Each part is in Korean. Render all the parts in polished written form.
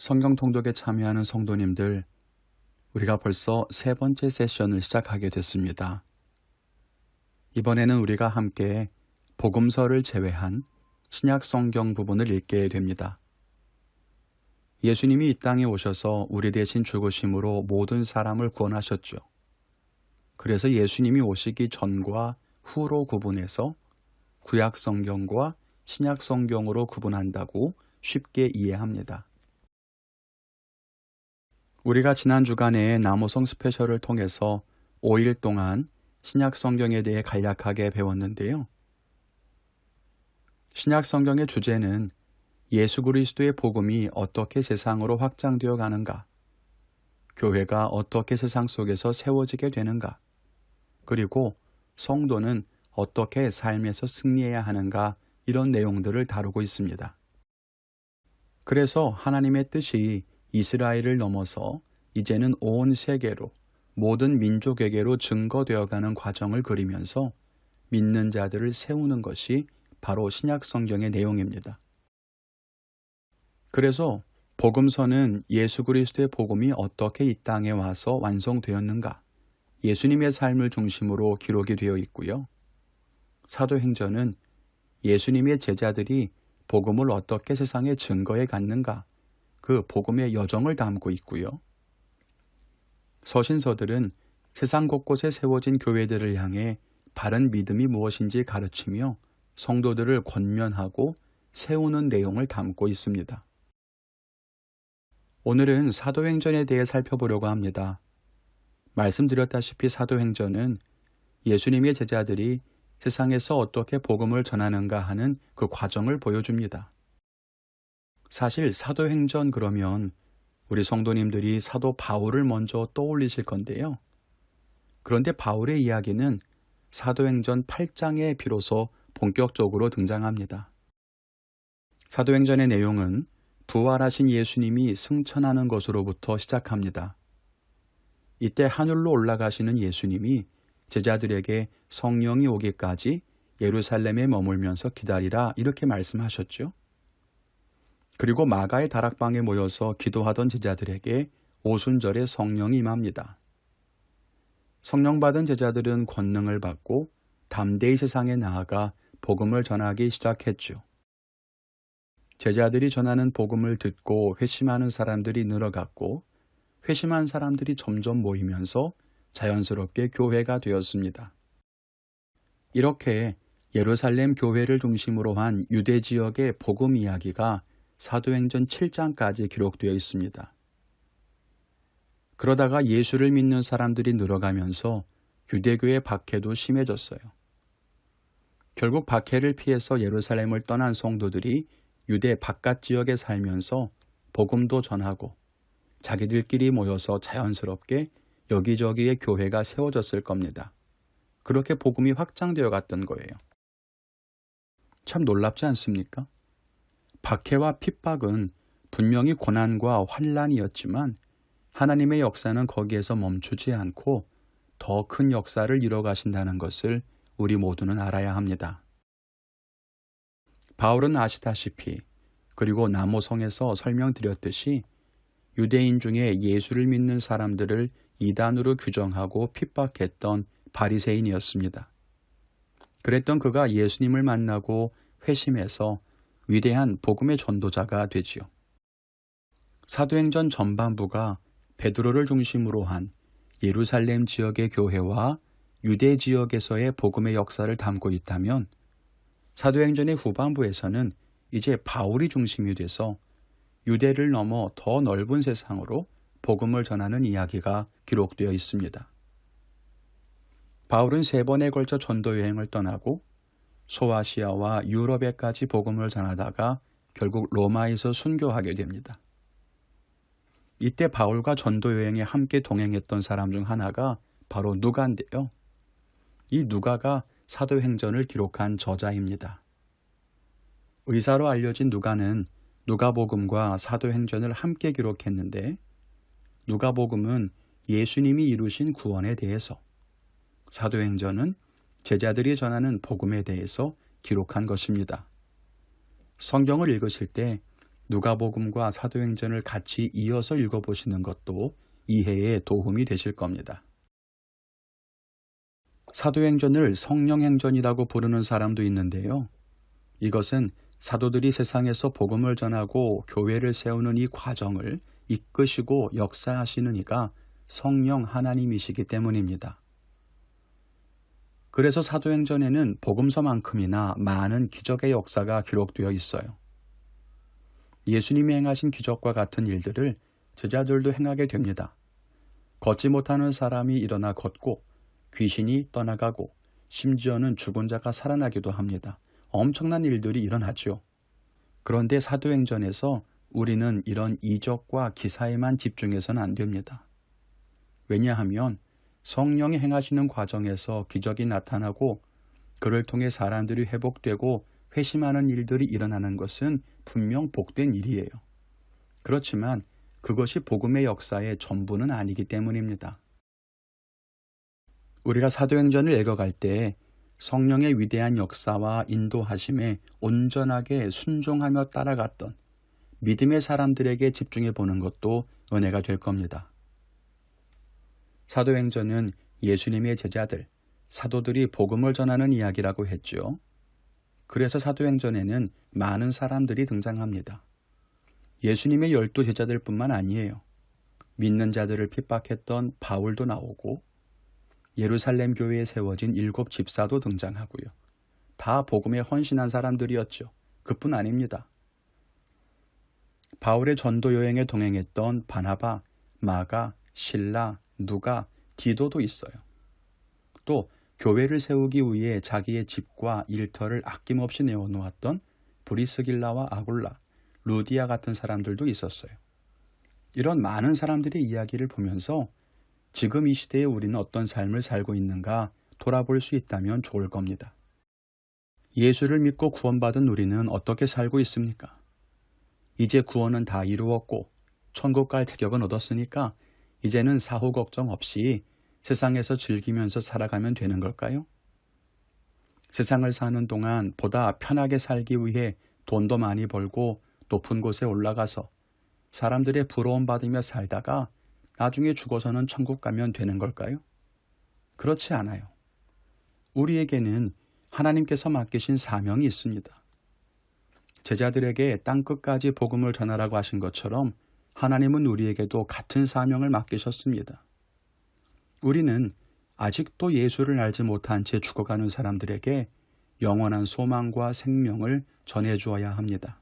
성경 통독에 참여하는 성도님들, 우리가 벌써 세 번째 세션을 시작하게 됐습니다. 이번에는 우리가 함께 복음서를 제외한 신약 성경 부분을 읽게 됩니다. 예수님이 이 땅에 오셔서 우리 대신 죽으심으로 모든 사람을 구원하셨죠. 그래서 예수님이 오시기 전과 후로 구분해서 구약 성경과 신약 성경으로 구분한다고 쉽게 이해합니다. 우리가 지난 주간에 남호성 스페셜을 통해서 5일 동안 신약 성경에 대해 간략하게 배웠는데요. 신약 성경의 주제는 예수 그리스도의 복음이 어떻게 세상으로 확장되어 가는가, 교회가 어떻게 세상 속에서 세워지게 되는가, 그리고 성도는 어떻게 삶에서 승리해야 하는가, 이런 내용들을 다루고 있습니다. 그래서 하나님의 뜻이 이스라엘을 넘어서 이제는 온 세계로, 모든 민족에게로 증거되어가는 과정을 그리면서 믿는 자들을 세우는 것이 바로 신약 성경의 내용입니다. 그래서 복음서는 예수 그리스도의 복음이 어떻게 이 땅에 와서 완성되었는가, 예수님의 삶을 중심으로 기록이 되어 있고요. 사도행전은 예수님의 제자들이 복음을 어떻게 세상에 증거해 갔는가, 그 복음의 여정을 담고 있고요. 서신서들은 세상 곳곳에 세워진 교회들을 향해 바른 믿음이 무엇인지 가르치며 성도들을 권면하고 세우는 내용을 담고 있습니다. 오늘은 사도행전에 대해 살펴보려고 합니다. 말씀드렸다시피 사도행전은 예수님의 제자들이 세상에서 어떻게 복음을 전하는가 하는 그 과정을 보여줍니다. 사실 사도행전 그러면 우리 성도님들이 사도 바울을 먼저 떠올리실 건데요. 그런데 바울의 이야기는 사도행전 8장에 비로소 본격적으로 등장합니다. 사도행전의 내용은 부활하신 예수님이 승천하는 것으로부터 시작합니다. 이때 하늘로 올라가시는 예수님이 제자들에게 성령이 오기까지 예루살렘에 머물면서 기다리라, 이렇게 말씀하셨죠. 그리고 마가의 다락방에 모여서 기도하던 제자들에게 오순절에 성령이 임합니다. 성령 받은 제자들은 권능을 받고 담대히 세상에 나아가 복음을 전하기 시작했죠. 제자들이 전하는 복음을 듣고 회심하는 사람들이 늘어갔고, 회심한 사람들이 점점 모이면서 자연스럽게 교회가 되었습니다. 이렇게 예루살렘 교회를 중심으로 한 유대 지역의 복음 이야기가 사도행전 7장까지 기록되어 있습니다. 그러다가 예수를 믿는 사람들이 늘어가면서 유대교의 박해도 심해졌어요. 결국 박해를 피해서 예루살렘을 떠난 성도들이 유대 바깥 지역에 살면서 복음도 전하고 자기들끼리 모여서 자연스럽게 여기저기에 교회가 세워졌을 겁니다. 그렇게 복음이 확장되어 갔던 거예요. 참 놀랍지 않습니까? 박해와 핍박은 분명히 고난과 환난이었지만 하나님의 역사는 거기에서 멈추지 않고 더 큰 역사를 이뤄가신다는 것을 우리 모두는 알아야 합니다. 바울은 아시다시피, 그리고 남호성에서 설명드렸듯이 유대인 중에 예수를 믿는 사람들을 이단으로 규정하고 핍박했던 바리새인이었습니다. 그랬던 그가 예수님을 만나고 회심해서 위대한 복음의 전도자가 되지요. 사도행전 전반부가 베드로를 중심으로 한 예루살렘 지역의 교회와 유대 지역에서의 복음의 역사를 담고 있다면, 사도행전의 후반부에서는 이제 바울이 중심이 돼서 유대를 넘어 더 넓은 세상으로 복음을 전하는 이야기가 기록되어 있습니다. 바울은 3번에 걸쳐 전도 여행을 떠나고 소아시아와 유럽에까지 복음을 전하다가 결국 로마에서 순교하게 됩니다. 이때 바울과 전도 여행에 함께 동행했던 사람 중 하나가 바로 누가인데요. 이 누가가 사도행전을 기록한 저자입니다. 의사로 알려진 누가는 누가복음과 사도행전을 함께 기록했는데, 누가복음은 예수님이 이루신 구원에 대해서, 사도행전은 제자들이 전하는 복음에 대해서 기록한 것입니다. 성경을 읽으실 때 누가복음과 사도행전을 같이 이어서 읽어보시는 것도 이해에 도움이 되실 겁니다. 사도행전을 성령행전이라고 부르는 사람도 있는데요. 이것은 사도들이 세상에서 복음을 전하고 교회를 세우는 이 과정을 이끄시고 역사하시는 이가 성령 하나님이시기 때문입니다. 그래서 사도행전에는 복음서만큼이나 많은 기적의 역사가 기록되어 있어요. 예수님이 행하신 기적과 같은 일들을 제자들도 행하게 됩니다. 걷지 못하는 사람이 일어나 걷고 귀신이 떠나가고 심지어는 죽은 자가 살아나기도 합니다. 엄청난 일들이 일어나죠. 그런데 사도행전에서 우리는 이런 이적과 기사에만 집중해서는 안 됩니다. 왜냐하면 성령이 행하시는 과정에서 기적이 나타나고 그를 통해 사람들이 회복되고 회심하는 일들이 일어나는 것은 분명 복된 일이에요. 그렇지만 그것이 복음의 역사의 전부는 아니기 때문입니다. 우리가 사도행전을 읽어갈 때 성령의 위대한 역사와 인도하심에 온전하게 순종하며 따라갔던 믿음의 사람들에게 집중해 보는 것도 은혜가 될 겁니다. 사도행전은 예수님의 제자들, 사도들이 복음을 전하는 이야기라고 했죠. 그래서 사도행전에는 많은 사람들이 등장합니다. 예수님의 12 제자들뿐만 아니에요. 믿는 자들을 핍박했던 바울도 나오고 예루살렘 교회에 세워진 7 집사도 등장하고요. 다 복음에 헌신한 사람들이었죠. 그뿐 아닙니다. 바울의 전도 여행에 동행했던 바나바, 마가, 실라, 누가, 디도도 있어요. 또 교회를 세우기 위해 자기의 집과 일터를 아낌없이 내어놓았던 브리스길라와 아굴라, 루디아 같은 사람들도 있었어요. 이런 많은 사람들의 이야기를 보면서 지금 이 시대에 우리는 어떤 삶을 살고 있는가 돌아볼 수 있다면 좋을 겁니다. 예수를 믿고 구원받은 우리는 어떻게 살고 있습니까? 이제 구원은 다 이루었고 천국 갈 자격은 얻었으니까 이제는 사후 걱정 없이 세상에서 즐기면서 살아가면 되는 걸까요? 세상을 사는 동안 보다 편하게 살기 위해 돈도 많이 벌고 높은 곳에 올라가서 사람들의 부러움 받으며 살다가 나중에 죽어서는 천국 가면 되는 걸까요? 그렇지 않아요. 우리에게는 하나님께서 맡기신 사명이 있습니다. 제자들에게 땅끝까지 복음을 전하라고 하신 것처럼 하나님은 우리에게도 같은 사명을 맡기셨습니다. 우리는 아직도 예수를 알지 못한 채 죽어가는 사람들에게 영원한 소망과 생명을 전해주어야 합니다.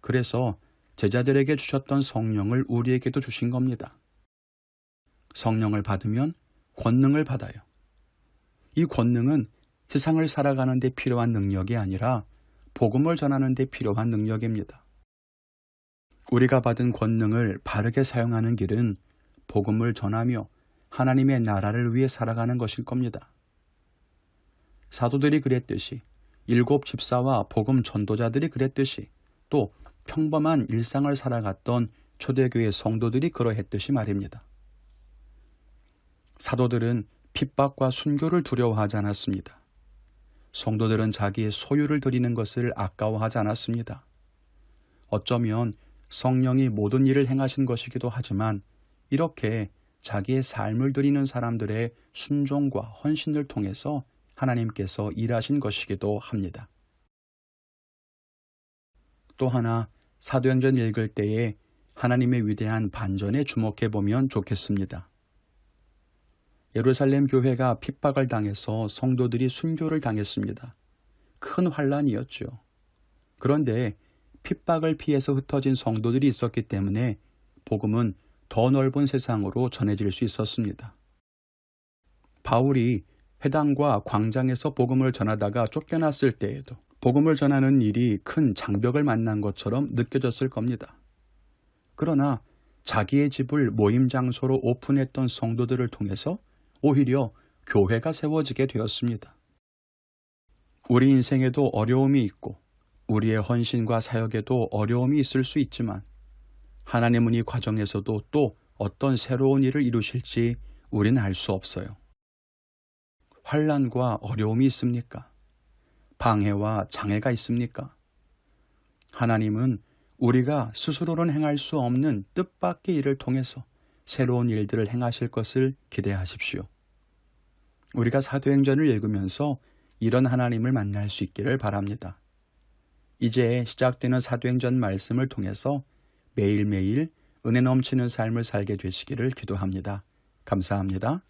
그래서 제자들에게 주셨던 성령을 우리에게도 주신 겁니다. 성령을 받으면 권능을 받아요. 이 권능은 세상을 살아가는 데 필요한 능력이 아니라 복음을 전하는 데 필요한 능력입니다. 우리가 받은 권능을 바르게 사용하는 길은 복음을 전하며 하나님의 나라를 위해 살아가는 것일 겁니다. 사도들이 그랬듯이 7 집사와 복음 전도자들이 그랬듯이 또 평범한 일상을 살아갔던 초대교회 성도들이 그러했듯이 말입니다. 사도들은 핍박과 순교를 두려워하지 않았습니다. 성도들은 자기의 소유를 드리는 것을 아까워하지 않았습니다. 어쩌면 성령이 모든 일을 행하신 것이기도 하지만 이렇게 자기의 삶을 드리는 사람들의 순종과 헌신을 통해서 하나님께서 일하신 것이기도 합니다. 또 하나 사도행전 읽을 때에 하나님의 위대한 반전에 주목해 보면 좋겠습니다. 예루살렘 교회가 핍박을 당해서 성도들이 순교를 당했습니다. 큰 환란이었죠. 그런데 핍박을 피해서 흩어진 성도들이 있었기 때문에 복음은 더 넓은 세상으로 전해질 수 있었습니다. 바울이 회당과 광장에서 복음을 전하다가 쫓겨났을 때에도 복음을 전하는 일이 큰 장벽을 만난 것처럼 느껴졌을 겁니다. 그러나 자기의 집을 모임 장소로 오픈했던 성도들을 통해서 오히려 교회가 세워지게 되었습니다. 우리 인생에도 어려움이 있고 우리의 헌신과 사역에도 어려움이 있을 수 있지만 하나님은 이 과정에서도 또 어떤 새로운 일을 이루실지 우리는 알 수 없어요. 환난과 어려움이 있습니까? 방해와 장애가 있습니까? 하나님은 우리가 스스로는 행할 수 없는 뜻밖의 일을 통해서 새로운 일들을 행하실 것을 기대하십시오. 우리가 사도행전을 읽으면서 이런 하나님을 만날 수 있기를 바랍니다. 이제 시작되는 사도행전 말씀을 통해서 매일매일 은혜 넘치는 삶을 살게 되시기를 기도합니다. 감사합니다.